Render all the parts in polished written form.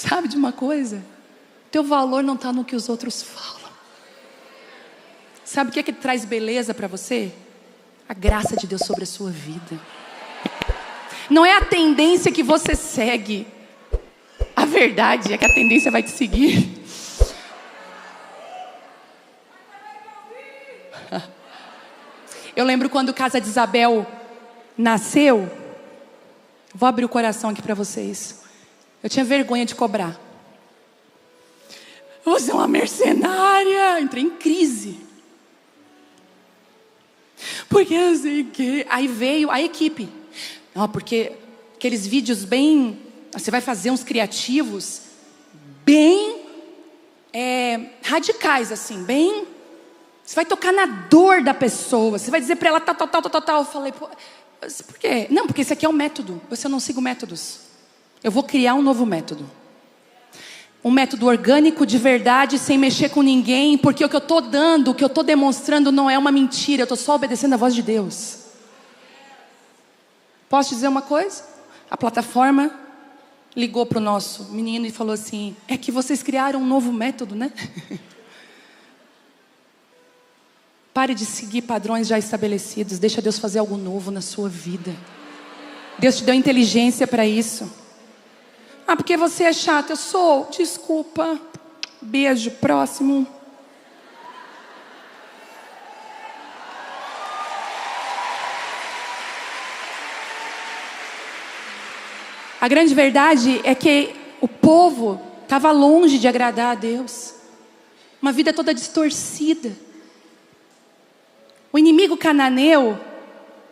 Sabe de uma coisa? Teu valor não está no que os outros falam. Sabe o que é que traz beleza para você? A graça de Deus sobre a sua vida. Não é a tendência que você segue. A verdade é que a tendência vai te seguir. Eu lembro quando Casa de Isabel nasceu. Vou abrir o coração aqui para vocês. Eu tinha vergonha de cobrar. Você é uma mercenária. Entrei em crise. Porque eu sei que... Aí veio a equipe. Não, porque aqueles vídeos bem... Você vai fazer uns criativos bem radicais, assim, bem... Você vai tocar na dor da pessoa. Você vai dizer para ela tal. Eu falei, pô, por quê? Não, porque esse aqui é o método. Eu não sigo métodos. Eu vou criar um novo método. Um método orgânico, de verdade, sem mexer com ninguém. Porque o que eu estou dando, o que eu estou demonstrando não é uma mentira. Eu estou só obedecendo a voz de Deus. Posso te dizer uma coisa? A plataforma ligou para o nosso menino e falou assim, é que vocês criaram um novo método, né? Pare de seguir padrões já estabelecidos. Deixa Deus fazer algo novo na sua vida. Deus te deu inteligência para isso. Ah, porque você é chato. Eu sou. Desculpa. Beijo. Próximo. A grande verdade é que o povo estava longe de agradar a Deus. Uma vida toda distorcida. O inimigo cananeu,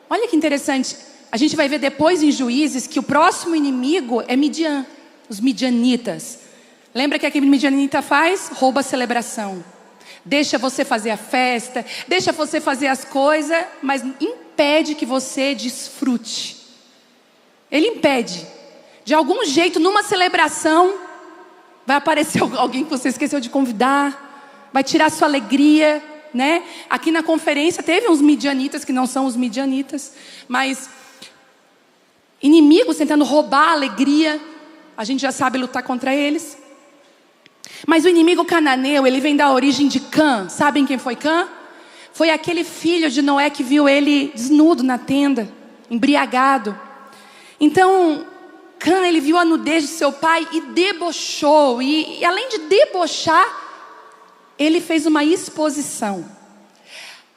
olha que interessante, a gente vai ver depois em Juízes que o próximo inimigo é Midian, os midianitas. Lembra que aquele midianita faz? Rouba a celebração. Deixa você fazer a festa, deixa você fazer as coisas, mas impede que você desfrute. Ele impede. De algum jeito, numa celebração, vai aparecer alguém que você esqueceu de convidar, vai tirar sua alegria. Né? Aqui na conferência teve uns midianitas que não são os midianitas, mas inimigos tentando roubar a alegria. A gente já sabe lutar contra eles. Mas o inimigo cananeu, ele vem da origem de Cã. Sabem quem foi Cã? Foi aquele filho de Noé que viu ele desnudo na tenda, embriagado. Então Cã, ele viu a nudez de seu pai e debochou. E além de debochar, ele fez uma exposição.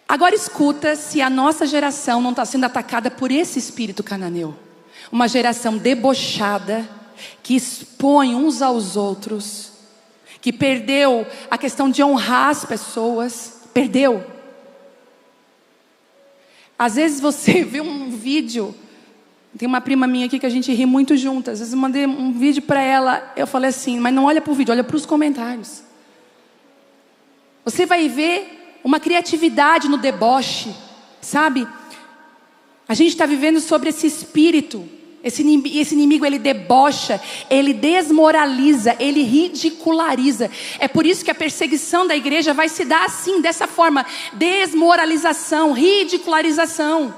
Agora escuta se a nossa geração não está sendo atacada por esse espírito cananeu. Uma geração debochada, que expõe uns aos outros, que perdeu a questão de honrar as pessoas. Perdeu. Às vezes você vê um vídeo, tem uma prima minha aqui que a gente ri muito juntas. Às vezes eu mandei um vídeo para ela, eu falei assim, mas não olha para o vídeo, olha para os comentários. Você vai ver uma criatividade no deboche, sabe? A gente está vivendo sobre esse espírito. Esse inimigo, ele debocha, ele desmoraliza, ele ridiculariza. É por isso que a perseguição da igreja vai se dar assim, dessa forma. Desmoralização, ridicularização.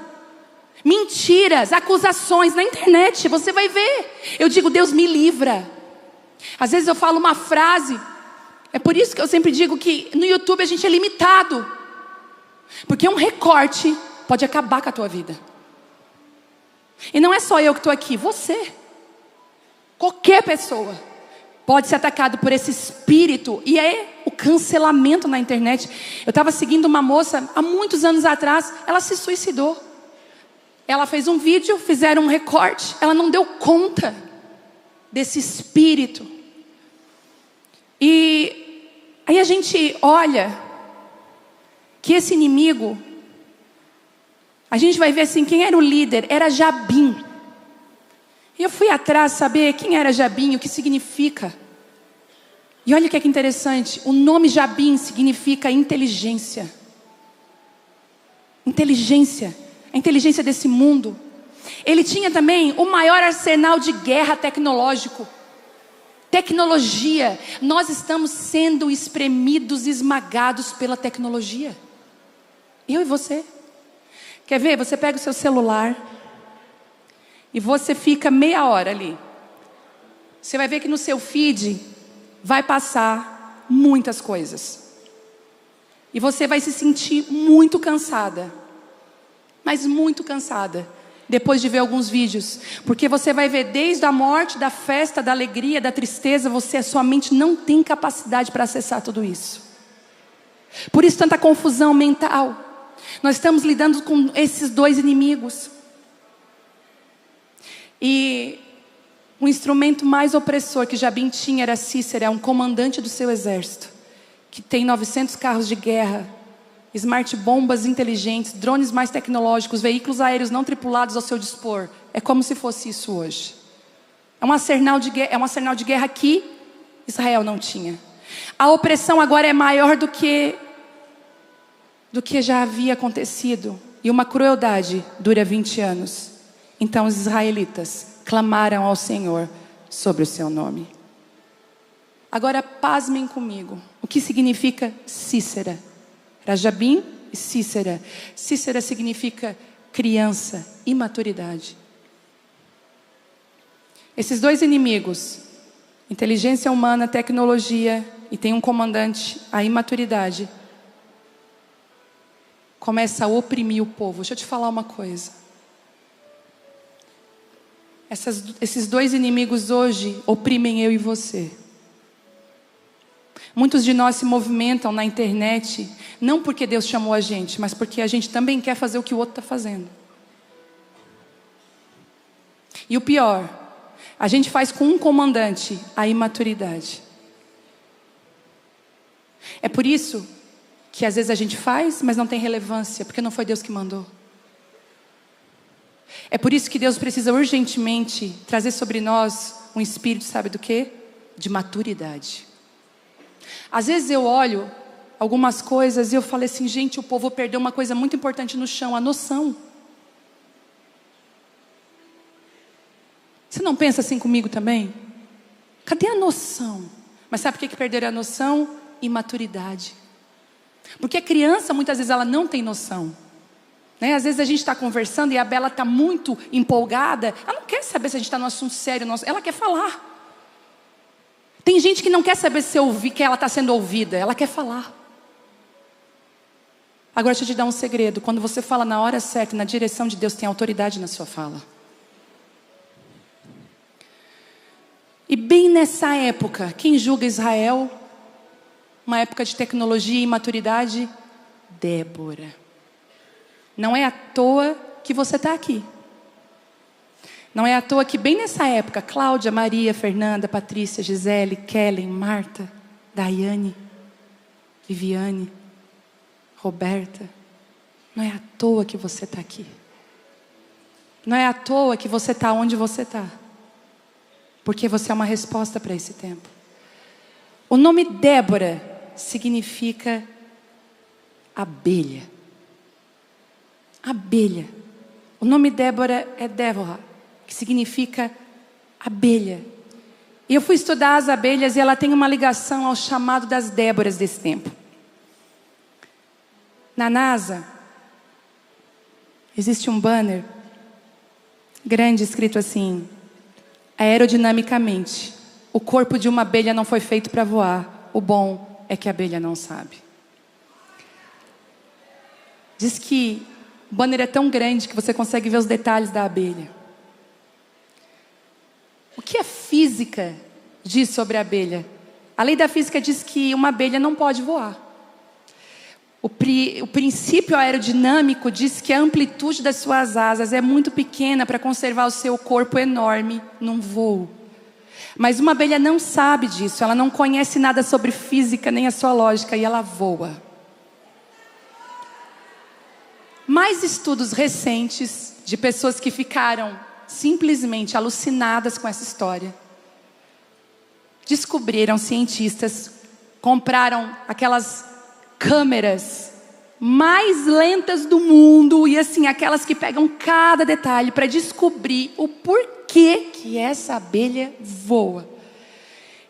Mentiras, acusações na internet, você vai ver. Eu digo, Deus me livra. Às vezes eu falo uma frase... É por isso que eu sempre digo que no YouTube a gente é limitado. Porque um recorte pode acabar com a tua vida. E não é só eu que estou aqui, você. Qualquer pessoa pode ser atacado por esse espírito. E é o cancelamento na internet. Eu estava seguindo uma moça há muitos anos atrás. Ela se suicidou. Ela fez um vídeo, fizeram um recorte. Ela não deu conta desse espírito. E aí a gente olha que esse inimigo, a gente vai ver assim, quem era o líder? Era Jabim. E eu fui atrás saber quem era Jabim, o que significa. E olha o que é interessante, o nome Jabim significa inteligência. Inteligência, a inteligência desse mundo. Ele tinha também o maior arsenal de guerra tecnológico. Tecnologia, nós estamos sendo espremidos, esmagados pela tecnologia. Eu e você. Quer ver? Você pega o seu celular e você fica meia hora ali. você vai ver que no seu feed vai passar muitas coisas. E você vai se sentir muito cansada. Mas muito cansada. Depois de ver alguns vídeos. Porque você vai ver desde a morte, da festa, da alegria, da tristeza. A sua mente não tem capacidade para acessar tudo isso. Por isso tanta confusão mental. Nós estamos lidando com esses dois inimigos. E o instrumento mais opressor que Jabim tinha era Cícera, um comandante do seu exército, que tem 900 carros de guerra, smart bombas inteligentes, drones mais tecnológicos, veículos aéreos não tripulados ao seu dispor. É como se fosse isso hoje. É um arsenal de guerra que Israel não tinha. A opressão agora é maior do que já havia acontecido. E uma crueldade dura 20 anos. Então os israelitas clamaram ao Senhor sobre o seu nome. Agora pasmem comigo. O que significa Cícera? Era Jabim e Cícera. Cícera significa criança, imaturidade. Esses dois inimigos, inteligência humana, tecnologia, e tem um comandante, a imaturidade, começa a oprimir o povo. Deixa eu te falar uma coisa. Esses dois inimigos hoje oprimem eu e você. Muitos de nós se movimentam na internet, não porque Deus chamou a gente, mas porque a gente também quer fazer o que o outro está fazendo. E o pior, a gente faz com um comandante a imaturidade. É por isso que às vezes a gente faz, mas não tem relevância, porque não foi Deus que mandou. É por isso que Deus precisa urgentemente trazer sobre nós um espírito, sabe do quê? De maturidade. Às vezes eu olho algumas coisas e eu falo assim, gente, o povo perdeu uma coisa muito importante no chão, a noção. Você não pensa assim comigo também? Cadê a noção? Mas sabe por que perderam a noção? Imaturidade. Porque a criança, muitas vezes, ela não tem noção. Né? Às vezes a gente está conversando e a Bela está muito empolgada. Ela não quer saber se a gente está num assunto sério. Ela quer falar. Tem gente que não quer saber que ela está sendo ouvida. Ela quer falar. Agora deixa eu te dar um segredo. Quando você fala na hora certa, na direção de Deus, tem autoridade na sua fala. E bem nessa época, quem julga Israel? Uma época de tecnologia e maturidade? Débora. Não é à toa que você está aqui. Não é à toa que bem nessa época, Cláudia, Maria, Fernanda, Patrícia, Gisele, Kellen, Marta, Daiane, Viviane, Roberta. Não é à toa que você está aqui. Não é à toa que você está onde você está. Porque você é uma resposta para esse tempo. O nome Débora significa abelha. Abelha. O nome Débora é Débora, que significa abelha. E eu fui estudar as abelhas e ela tem uma ligação ao chamado das Déboras desse tempo. Na NASA, existe um banner grande escrito assim: aerodinamicamente, o corpo de uma abelha não foi feito para voar. O bom é que a abelha não sabe. Diz que o banner é tão grande que você consegue ver os detalhes da abelha. O que a física diz sobre a abelha? A lei da física diz que uma abelha não pode voar. O princípio aerodinâmico diz que a amplitude das suas asas é muito pequena para conservar o seu corpo enorme num voo. Mas uma abelha não sabe disso, ela não conhece nada sobre física nem a sua lógica e ela voa. Mais estudos recentes de pessoas que ficaram simplesmente alucinadas com essa história. Descobriram, cientistas, compraram aquelas câmeras mais lentas do mundo e assim, aquelas que pegam cada detalhe para descobrir o porquê que essa abelha voa.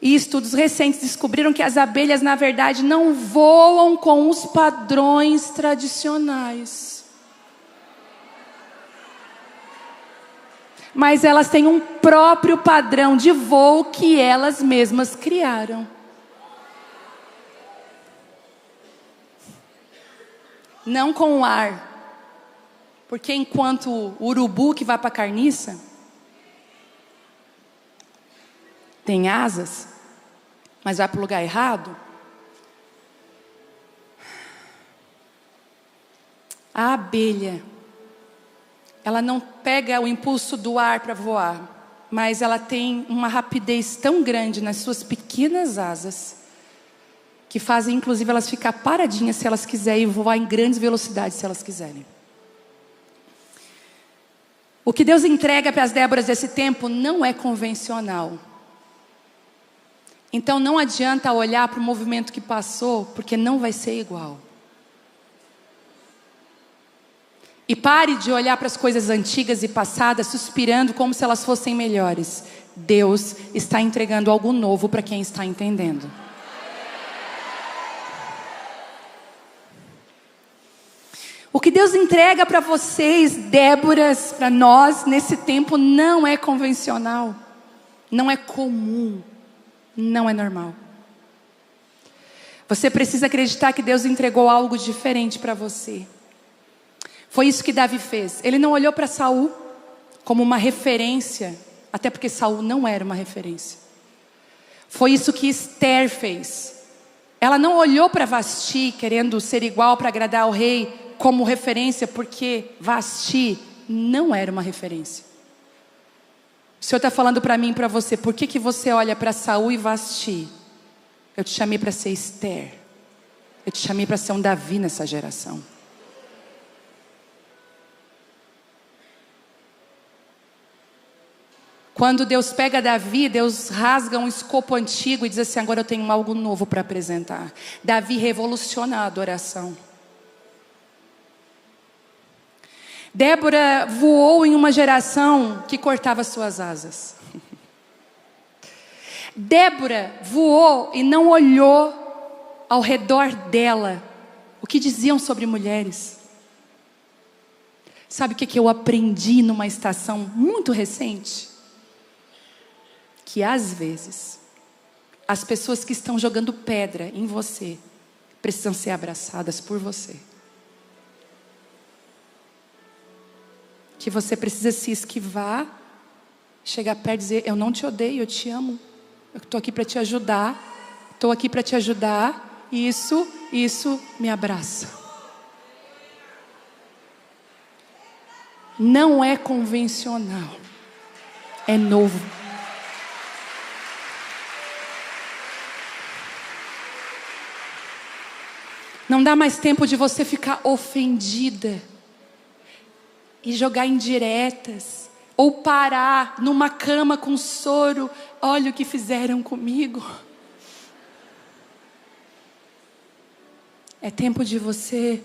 E estudos recentes descobriram que as abelhas, na verdade, não voam com os padrões tradicionais. mas elas têm um próprio padrão de voo que elas mesmas criaram. Não com o ar. Porque enquanto o urubu que vai para a carniça tem asas, mas vai para o lugar errado, a abelha, ela não pega o impulso do ar para voar, mas ela tem uma rapidez tão grande nas suas pequenas asas, que fazem inclusive elas ficar paradinhas se elas quiserem e voar em grandes velocidades se elas quiserem. O que Deus entrega para as Déboras desse tempo não é convencional. Então não adianta olhar para o movimento que passou, porque não vai ser igual. E pare de olhar para as coisas antigas e passadas, suspirando como se elas fossem melhores. Deus está entregando algo novo para quem está entendendo. O que Deus entrega para vocês, Déboras, para nós, nesse tempo, não é convencional. Não é comum. Não é normal. Você precisa acreditar que Deus entregou algo diferente para você. Foi isso que Davi fez. Ele não olhou para Saul como uma referência, até porque Saul não era uma referência. Foi isso que Esther fez. Ela não olhou para Vasti querendo ser igual para agradar ao rei como referência, porque Vasti não era uma referência. O Senhor está falando para mim e para você, por que você olha para Saul e Vasti? Eu te chamei para ser Esther. Eu te chamei para ser um Davi nessa geração. Quando Deus pega Davi, Deus rasga um escopo antigo e diz assim, agora eu tenho algo novo para apresentar. Davi revoluciona a adoração. Débora voou em uma geração que cortava suas asas. Débora voou e não olhou ao redor dela o que diziam sobre mulheres. Sabe o que eu aprendi numa estação muito recente? Que às vezes as pessoas que estão jogando pedra em você precisam ser abraçadas por você. Que você precisa se esquivar, chegar perto e dizer, eu não te odeio, eu te amo. Eu estou aqui para te ajudar. Estou aqui para te ajudar. Isso me abraça. Não é convencional. É novo. Não dá mais tempo de você ficar ofendida e jogar indiretas, ou parar numa cama com soro. Olha o que fizeram comigo. É tempo de você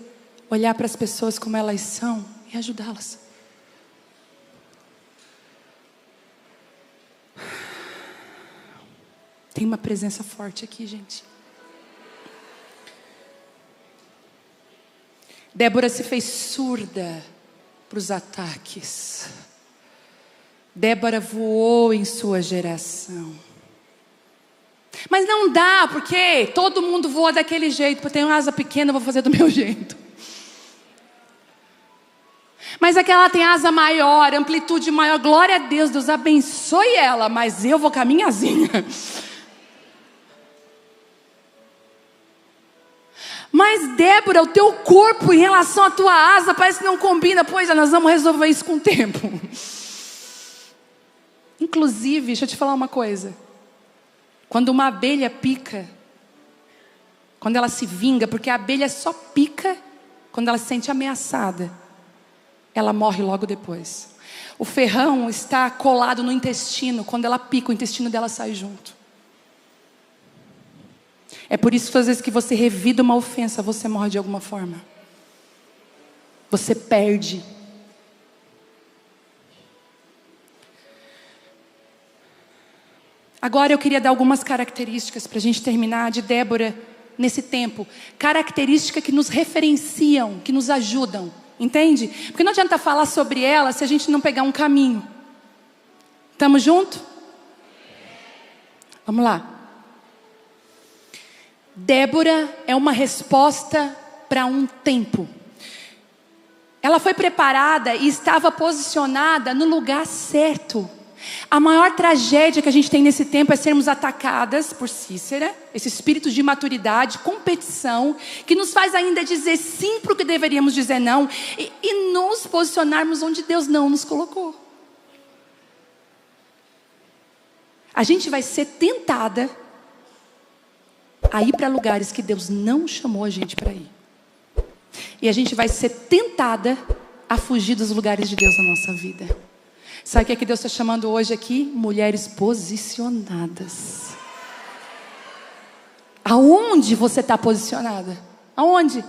olhar para as pessoas como elas são e ajudá-las. Tem uma presença forte aqui, gente. Débora se fez surda para os ataques. Débora voou em sua geração. Mas não dá, porque todo mundo voa daquele jeito. Eu tenho uma asa pequena, eu vou fazer do meu jeito. Mas aquela tem asa maior, amplitude maior. Glória a Deus, Deus abençoe ela. Mas eu vou com a minha asinha. Mas Débora, o teu corpo em relação à tua asa parece que não combina. Pois nós vamos resolver isso com o tempo. Inclusive, deixa eu te falar uma coisa. Quando uma abelha pica, quando ela se vinga, porque a abelha só pica quando ela se sente ameaçada, ela morre logo depois. O ferrão está colado no intestino. Quando ela pica, o intestino dela sai junto. É por isso que às vezes que você revida uma ofensa, você morre de alguma forma. Você perde. Agora eu queria dar algumas características para a gente terminar de Débora nesse tempo. Características que nos referenciam, que nos ajudam. Entende? Porque não adianta falar sobre ela se a gente não pegar um caminho. Estamos juntos? Vamos lá. Débora é uma resposta para um tempo. Ela foi preparada e estava posicionada no lugar certo. A maior tragédia que a gente tem nesse tempo é sermos atacadas por Cícera, esse espírito de imaturidade, competição, que nos faz ainda dizer sim para o que deveríamos dizer não, e nos posicionarmos onde Deus não nos colocou. A gente vai ser tentada a ir para lugares que Deus não chamou a gente para ir. E a gente vai ser tentada a fugir dos lugares de Deus na nossa vida. Sabe o que é que Deus está chamando hoje aqui? Mulheres posicionadas. Aonde você está posicionada? Aonde?